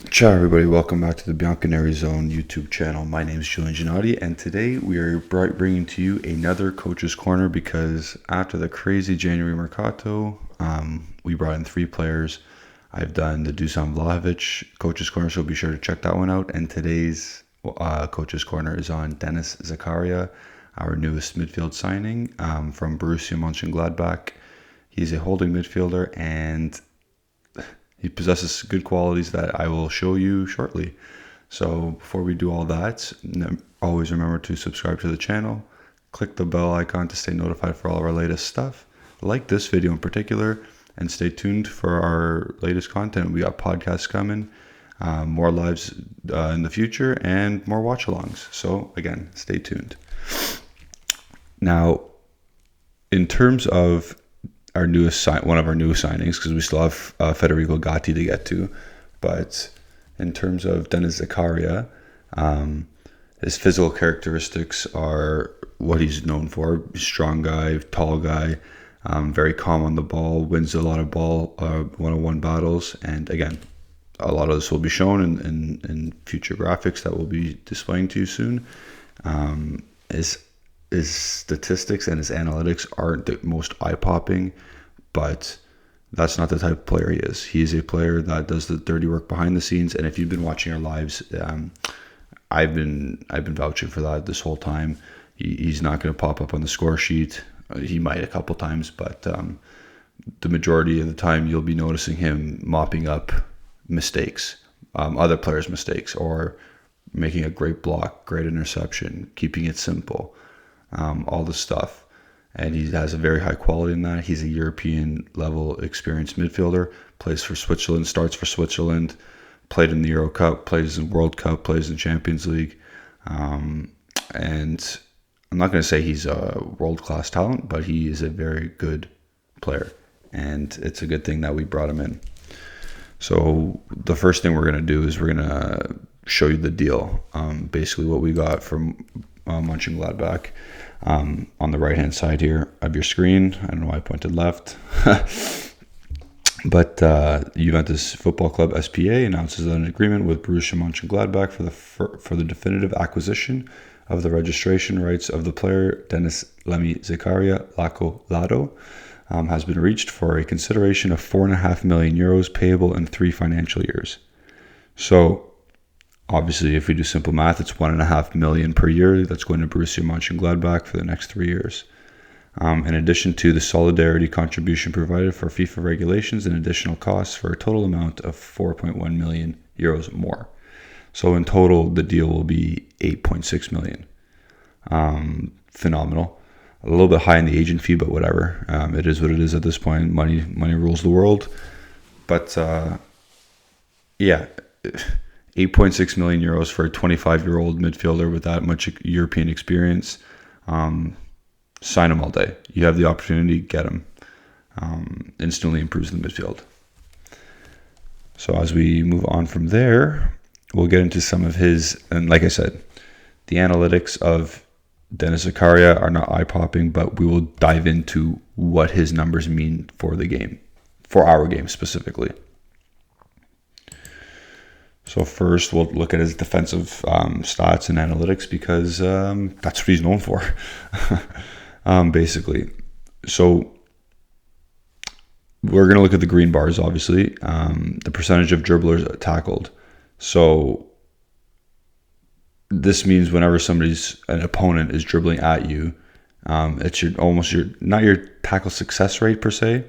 Ciao everybody, welcome back to the Bianconeri Zone YouTube channel. My name is Julian Giannotti, and today we are bringing to you another Coach's Corner because after the crazy January mercato, we brought in 3 players. I've done the Dusan Vlahovic Coach's Corner, so be sure to check that one out. And today's Coach's Corner is on Denis Zakaria, our newest midfield signing from Borussia Mönchengladbach. He's a holding midfielder, and he possesses good qualities that I will show you shortly. So before we do all that, always remember to subscribe to the channel, click the bell icon to stay notified for all of our latest stuff, like this video in particular, and stay tuned for our latest content. We got podcasts coming, more lives in the future, and more watch-alongs. So again, stay tuned. Now, in terms of one of our newest signings, because we still have Federico Gatti to get to, but in terms of Denis Zakaria, his physical characteristics are what he's known for. Strong guy, tall guy, very calm on the ball, wins a lot of ball one-on-one battles, and again, a lot of this will be shown in future graphics that we'll be displaying to you soon. His statistics and his analytics aren't the most eye-popping, but that's not the type of player he is. He is a player that does the dirty work behind the scenes, and if you've been watching our lives, I've been vouching for that this whole time. He's not going to pop up on the score sheet. He might a couple times, but the majority of the time you'll be noticing him mopping up mistakes, other players' mistakes, or making a great block, great interception, keeping it simple. All this stuff, and he has a very high quality in that. He's a European level experienced midfielder, plays for Switzerland, starts for Switzerland, played in the Euro Cup, plays in World Cup, plays in Champions League, and I'm not going to say he's a world-class talent, but he is a very good player, and it's a good thing that we brought him in. So the first thing we're going to do is we're going to show you the deal, basically what we got from Mönchengladbach. On the right hand side here of your screen. I don't know why I pointed left. But Juventus Football Club SPA announces an agreement with Borussia Mönchengladbach for the definitive acquisition of the registration rights of the player Denis Zakaria Lado has been reached for a consideration of €4.5 million payable in 3 financial years. So obviously, if we do simple math, it's $1.5 million per year that's going to Borussia Mönchengladbach for the next 3 years. In addition to the solidarity contribution provided for FIFA regulations and additional costs for a total amount of €4.1 million more. So in total, the deal will be $8.6 million. Phenomenal. A little bit high in the agent fee, but whatever. It is what it is at this point. Money rules the world. But yeah. 8.6 million euros for a 25-year-old midfielder with that much European experience. Sign him all day. You have the opportunity, get him. Instantly improves the midfield. So as we move on from there, we'll get into some of his, and like I said, the analytics of Denis Zakaria are not eye-popping, but we will dive into what his numbers mean for the game, for our game specifically. So first, we'll look at his defensive stats and analytics because that's what he's known for, basically. So we're going to look at the green bars, obviously. The percentage of dribblers tackled. So this means whenever an opponent is dribbling at you, it's not your tackle success rate per se,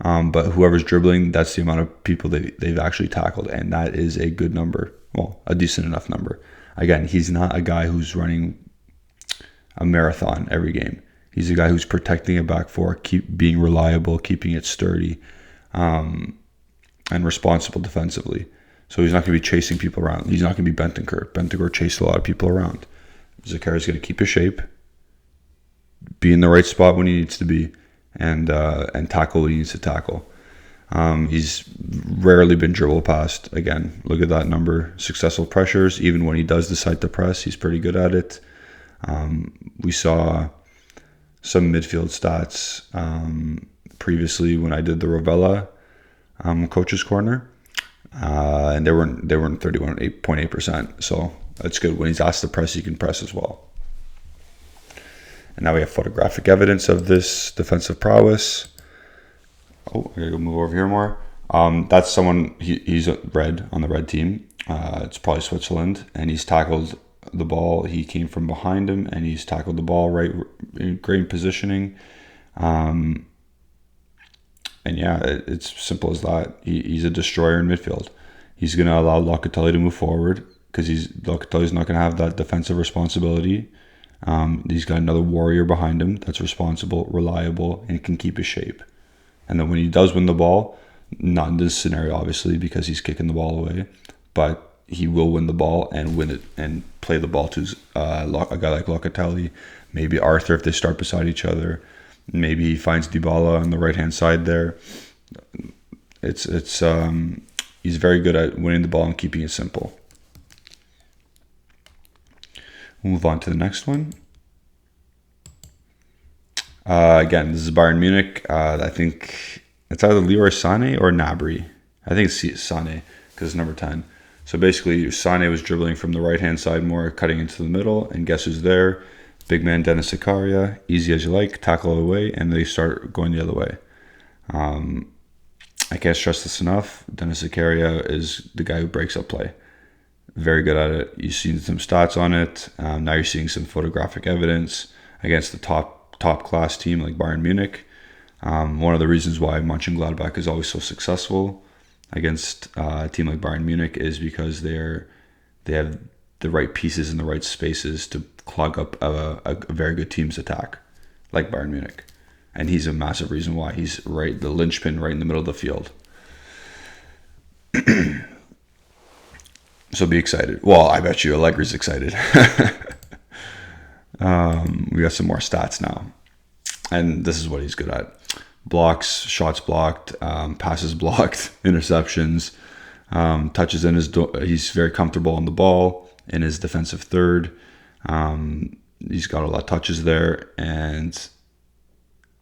but whoever's dribbling, that's the amount of people they've actually tackled, and that is a good number. Well, a decent enough number. Again, he's not a guy who's running a marathon every game. He's a guy who's protecting a back four, being reliable, keeping it sturdy, and responsible defensively. So he's not going to be chasing people around. He's not going to be Bentancur. Bentancur chased a lot of people around. Zakaria's going to keep his shape, be in the right spot when he needs to be, and tackle what he needs to tackle. He's rarely been dribbled past. Again, look at that number. Successful pressures. Even when he does decide to press, he's pretty good at it. We saw some midfield stats previously when I did the Rovella Coach's Corner. And and they weren't 31.8%. So that's good. When he's asked to press, he can press as well. And now we have photographic evidence of this defensive prowess. Oh, I gotta go move over here more. That's someone, he's red on the red team. It's probably Switzerland, and he's tackled the ball. He came from behind him, and he's tackled the ball right in great positioning. And yeah, it's simple as that. He's a destroyer in midfield. He's going to allow Locatelli to move forward because Locatelli's not going to have that defensive responsibility. He's got another warrior behind him that's responsible, reliable, and can keep his shape. And then when he does win the ball, not in this scenario, obviously, because he's kicking the ball away, but he will win the ball and win it and play the ball to a guy like Locatelli, maybe Arthur if they start beside each other. Maybe he finds Dybala on the right-hand side there. He's very good at winning the ball and keeping it simple. We'll move on to the next one. Again, this is Bayern Munich. I think it's either Leroy Sané or Gnabry. I think it's Sané because it's number 10. So basically, Sané was dribbling from the right-hand side more, cutting into the middle, and guess who's there? Big man Denis Zakaria, easy as you like, tackle away, and they start going the other way. I can't stress this enough. Denis Zakaria is the guy who breaks up play. Very good at it. You've seen some stats on it. Now you're seeing some photographic evidence against the top class team like Bayern Munich. One of the reasons why Mönchengladbach is always so successful against a team like Bayern Munich is because they have the right pieces in the right spaces to clog up a very good team's attack, like Bayern Munich. And he's a massive reason why. He's the linchpin right in the middle of the field. So be excited. Well, I bet you Allegri's excited. We got some more stats now. And this is what he's good at. Blocks, shots blocked, passes blocked, interceptions, touches in he's very comfortable on the ball in his defensive third. He's got a lot of touches there, and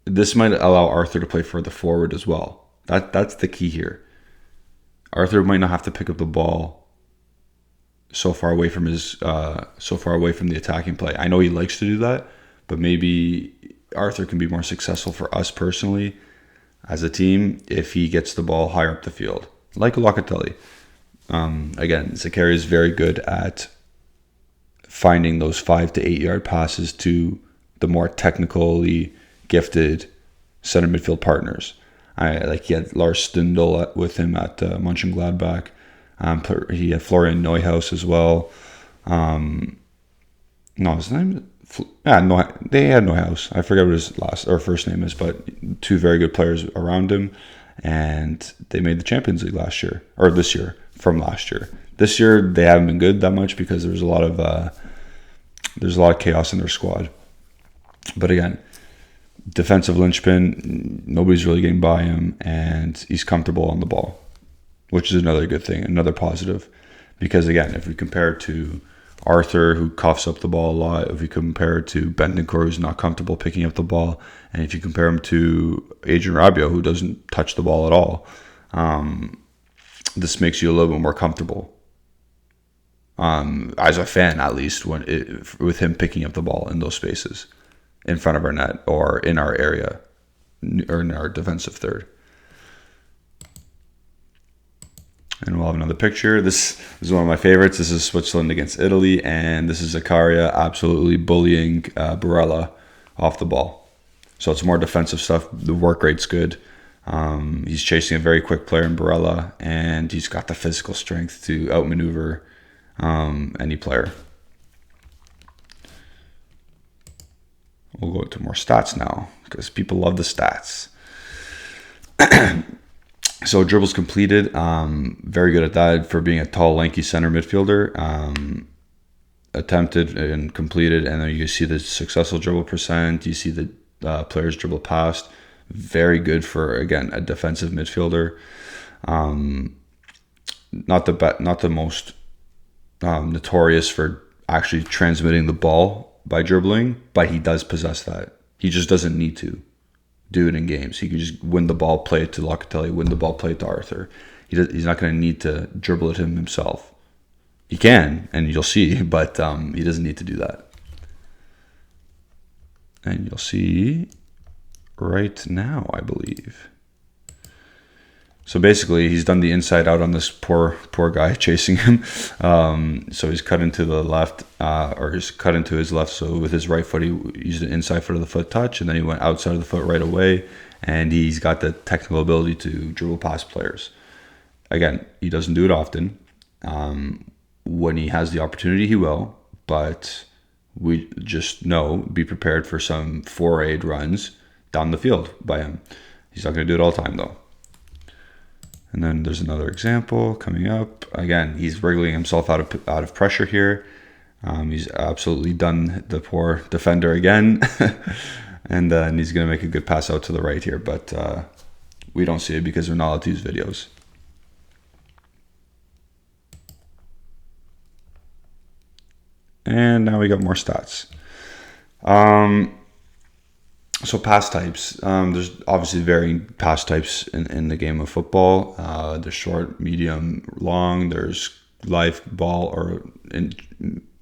this might allow Arthur to play further forward as well. That's the key here. Arthur might not have to pick up the ball so far away from the attacking play. I know he likes to do that, but maybe Arthur can be more successful for us personally as a team if he gets the ball higher up the field, like Locatelli. Again, Zakaria is very good at finding those 5 to 8 yard passes to the more technically gifted center midfield partners. He had Lars Stindl with him at Mönchengladbach. He had Florian Neuhaus as well. His name. They had Neuhaus. I forget what his first name is, but two very good players around him, and they made the Champions League this year from last year. This year they haven't been good that much because there's a lot of chaos in their squad. But again, defensive linchpin, nobody's really getting by him, and he's comfortable on the ball, which is another good thing, another positive. Because again, if we compare it to Arthur, who coughs up the ball a lot, if you compare it to Bentancur, who's not comfortable picking up the ball, and if you compare him to Adrien Rabiot, who doesn't touch the ball at all, this makes you a little bit more comfortable. As a fan, at least, with him picking up the ball in those spaces in front of our net or in our area or in our defensive third. And we'll have another picture. This is one of my favorites. This is Switzerland against Italy, and this is Zakaria absolutely bullying Barella off the ball. So it's more defensive stuff. The work rate's good. He's chasing a very quick player in Barella, and he's got the physical strength to outmaneuver any player. We'll go to more stats now because people love the stats. So dribbles completed, very good at that for being a tall, lanky center midfielder. Attempted and completed, and then you see the successful dribble percent. You see the players dribble past. Very good for, again, a defensive midfielder. Not the most notorious for actually transmitting the ball by dribbling, but he does possess that. He just doesn't need to. do it in games. He can just win the ball, play it to Locatelli, win the ball, play it to Arthur. He's not going to need to dribble it himself. He can, and you'll see, but he doesn't need to do that. And you'll see right now, I believe. So basically, he's done the inside out on this poor guy chasing him. So he's cut into the left, or he's cut into his left. So with his right foot, he used an inside foot of the foot touch, and then he went outside of the foot right away. And he's got the technical ability to dribble past players. Again, he doesn't do it often. When he has the opportunity, he will. But we just be prepared for some forayed runs down the field by him. He's not going to do it all the time, though. And then there's another example coming up. Again, he's wriggling himself out of pressure here. He's absolutely done the poor defender again. And he's going to make a good pass out to the right here. But we don't see it because we're not allowed to use videos. And now we got more stats. So pass types. There's obviously varying pass types in the game of football. There's short, medium, long. There's live ball or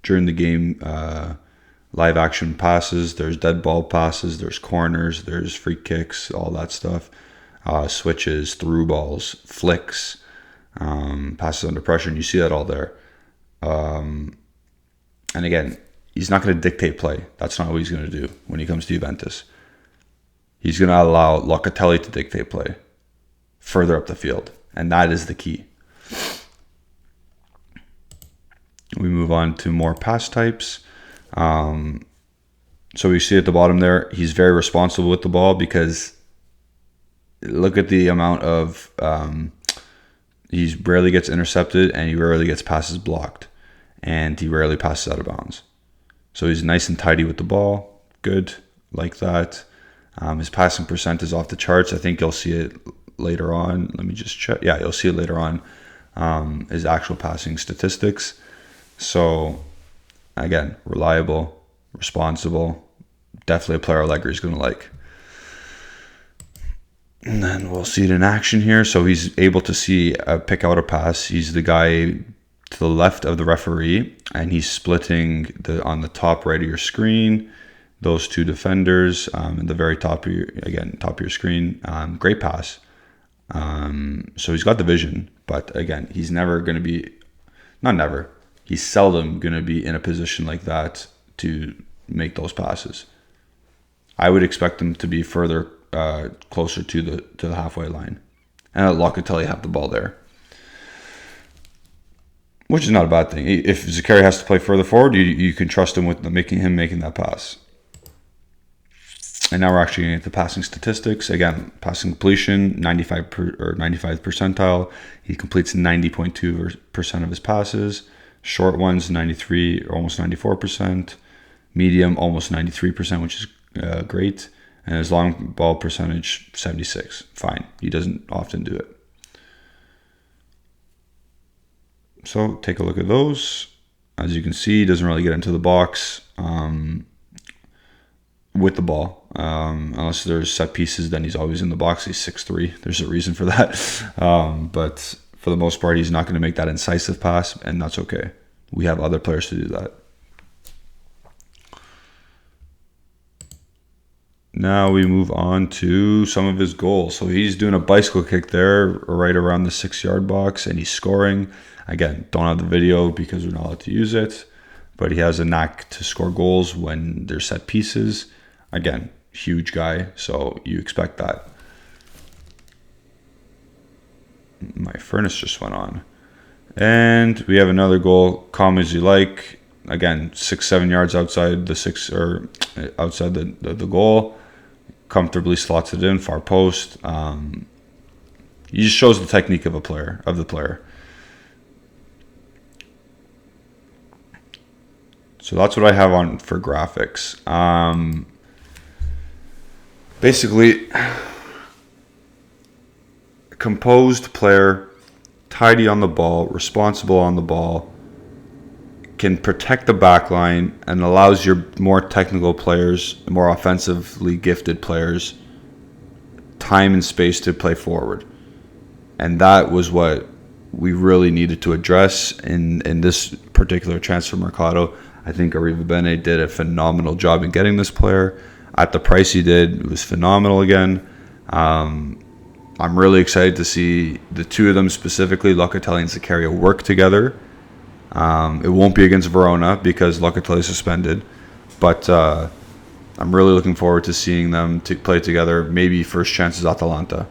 during the game live action passes. There's dead ball passes. There's corners. There's free kicks. All that stuff. Switches, through balls, flicks, passes under pressure, and you see that all there. And again, he's not going to dictate play. That's not what he's going to do when he comes to Juventus. He's going to allow Locatelli to dictate play further up the field. And that is the key. We move on to more pass types. So we see at the bottom there, he's very responsible with the ball because look at the amount of... he rarely gets intercepted and he rarely gets passes blocked. And he rarely passes out of bounds. So he's nice and tidy with the ball. Good, like that. His passing percent is off the charts. I think you'll see it later on. Let me just check. Yeah, you'll see it later on. His actual passing statistics. So, again, reliable, responsible. Definitely a player Allegri's going to like. And then we'll see it in action here. So he's able to pick out a pass. He's the guy to the left of the referee, and he's splitting on the top right of your screen. Those two defenders at the very top of your screen. Great pass. So he's got the vision, but again, he's never going to be, not never, he's seldom going to be in a position like that to make those passes. I would expect him to be further closer to the halfway line, and let Locatelli have the ball there, which is not a bad thing. If Zakaria has to play further forward, you can trust him with making that pass. And now we're actually getting into passing statistics. Again, passing completion, 95th percentile. He completes 90.2% of his passes. Short ones, 93, almost 94%. Medium, almost 93%, which is great. And his long ball percentage, 76. Fine. He doesn't often do it. So take a look at those. As you can see, he doesn't really get into the box with the ball. Unless there's set pieces, then he's always in the box. He's 6'3". There's a reason for that. But for the most part, he's not going to make that incisive pass, and that's okay. We have other players to do that. Now we move on to some of his goals. So he's doing a bicycle kick there right around the 6-yard box, and he's scoring. Again, don't have the video because we're not allowed to use it, but he has a knack to score goals when they're set pieces. Again, huge guy, so you expect that. My furnace just went on. And we have another goal, calm as you like. Again, 6-7 yards outside outside the goal. Comfortably slots it in, far post. He just shows the technique of the player. So that's what I have on for graphics. Basically, composed player, tidy on the ball, responsible on the ball, can protect the back line, and allows your more technical players, more offensively gifted players, time and space to play forward. And that was what we really needed to address in this particular transfer mercato. I think Arrivabene did a phenomenal job in getting this player. At the price he did, it was phenomenal again. I'm really excited to see the two of them specifically, Locatelli and Zakaria, work together. It won't be against Verona because Locatelli is suspended. But I'm really looking forward to seeing them to play together. Maybe first chance is Atalanta.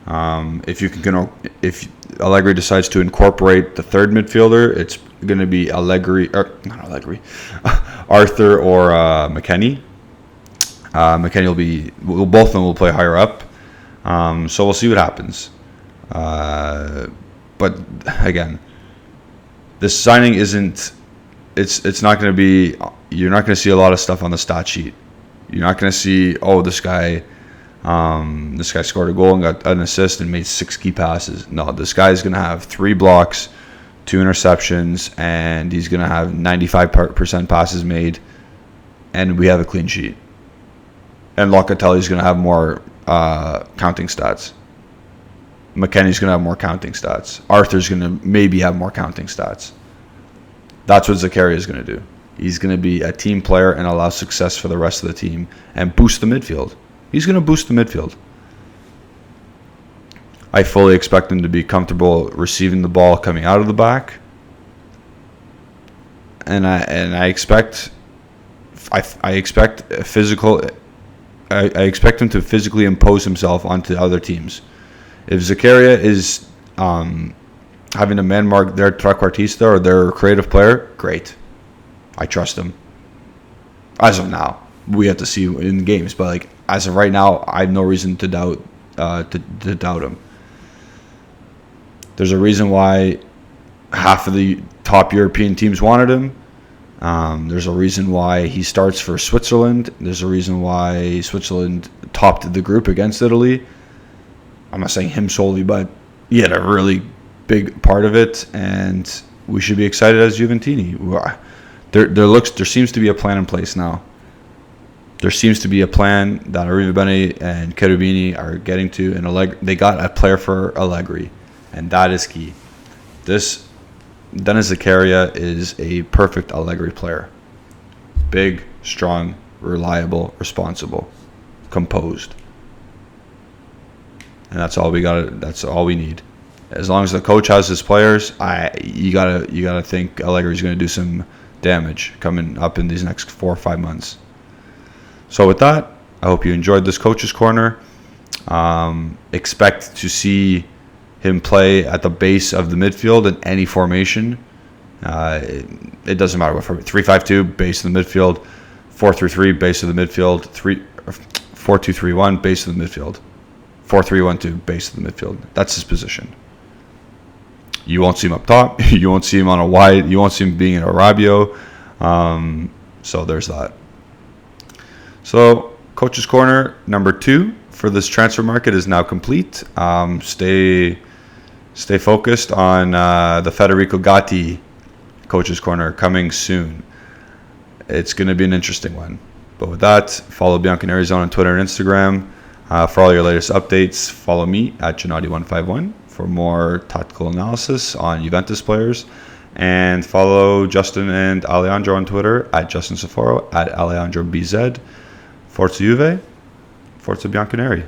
If Allegri decides to incorporate the third midfielder, it's going to be Arthur or McKennie. McKennie both of them will play higher up. So we'll see what happens. But again, this signing isn't. It's not going to be. You're not going to see a lot of stuff on the stat sheet. You're not going to see, this guy scored a goal and got an assist and made 6 key passes. No, this guy's going to have 3 blocks, 2 interceptions, and he's going to have 95% passes made, and we have a clean sheet. And Locatelli's going to have more counting stats. McKennie's going to have more counting stats. Arthur's going to maybe have more counting stats. That's what Zakaria is going to do. He's going to be a team player and allow success for the rest of the team and boost the midfield. He's going to boost the midfield. I fully expect him to be comfortable receiving the ball coming out of the back. And I expect physical. I expect him to physically impose himself onto other teams. If Zakaria is having to man mark their trequartista or their creative player, great. I trust him. As of now, we have to see in games, but as of right now, I have no reason to doubt him. There's a reason why half of the top European teams wanted him. There's a reason why he starts for Switzerland. There's a reason why Switzerland topped the group against Italy. I'm not saying him solely, but he had a really big part of it, and we should be excited as Juventini. There seems to be a plan in place now. There seems to be a plan that Arrivabene and Cherubini are getting to, and they got a player for Allegri, and that is key. This Denis Zakaria is a perfect Allegri player. Big, strong, reliable, responsible, composed. And that's all we got. That's all we need. As long as the coach has his players, you gotta think Allegri's going to do some damage coming up in these next 4 or 5 months. So with that, I hope you enjoyed this Coach's Corner. Expect to see him play at the base of the midfield in any formation. It doesn't matter what formation. 3-5-2, base of the midfield. 4-3-3, base of the midfield. 4-2-3-1, base of the midfield. 4-3-1-2, base of the midfield. That's his position. You won't see him up top. You won't see him on a wide. You won't see him being in a Rabiot. So there's that. So Coach's Corner number 2 for this transfer market is now complete. Stay focused on the Federico Gatti Coach's Corner coming soon. It's going to be an interesting one. But with that, follow Bianconeri Zone on Twitter and Instagram. For all your latest updates, follow me at Giannotti151 for more tactical analysis on Juventus players. And follow Justin and Alejandro on Twitter at Justin Safaro, at AlejandroBZ. Forza Juve, Forza Bianconeri.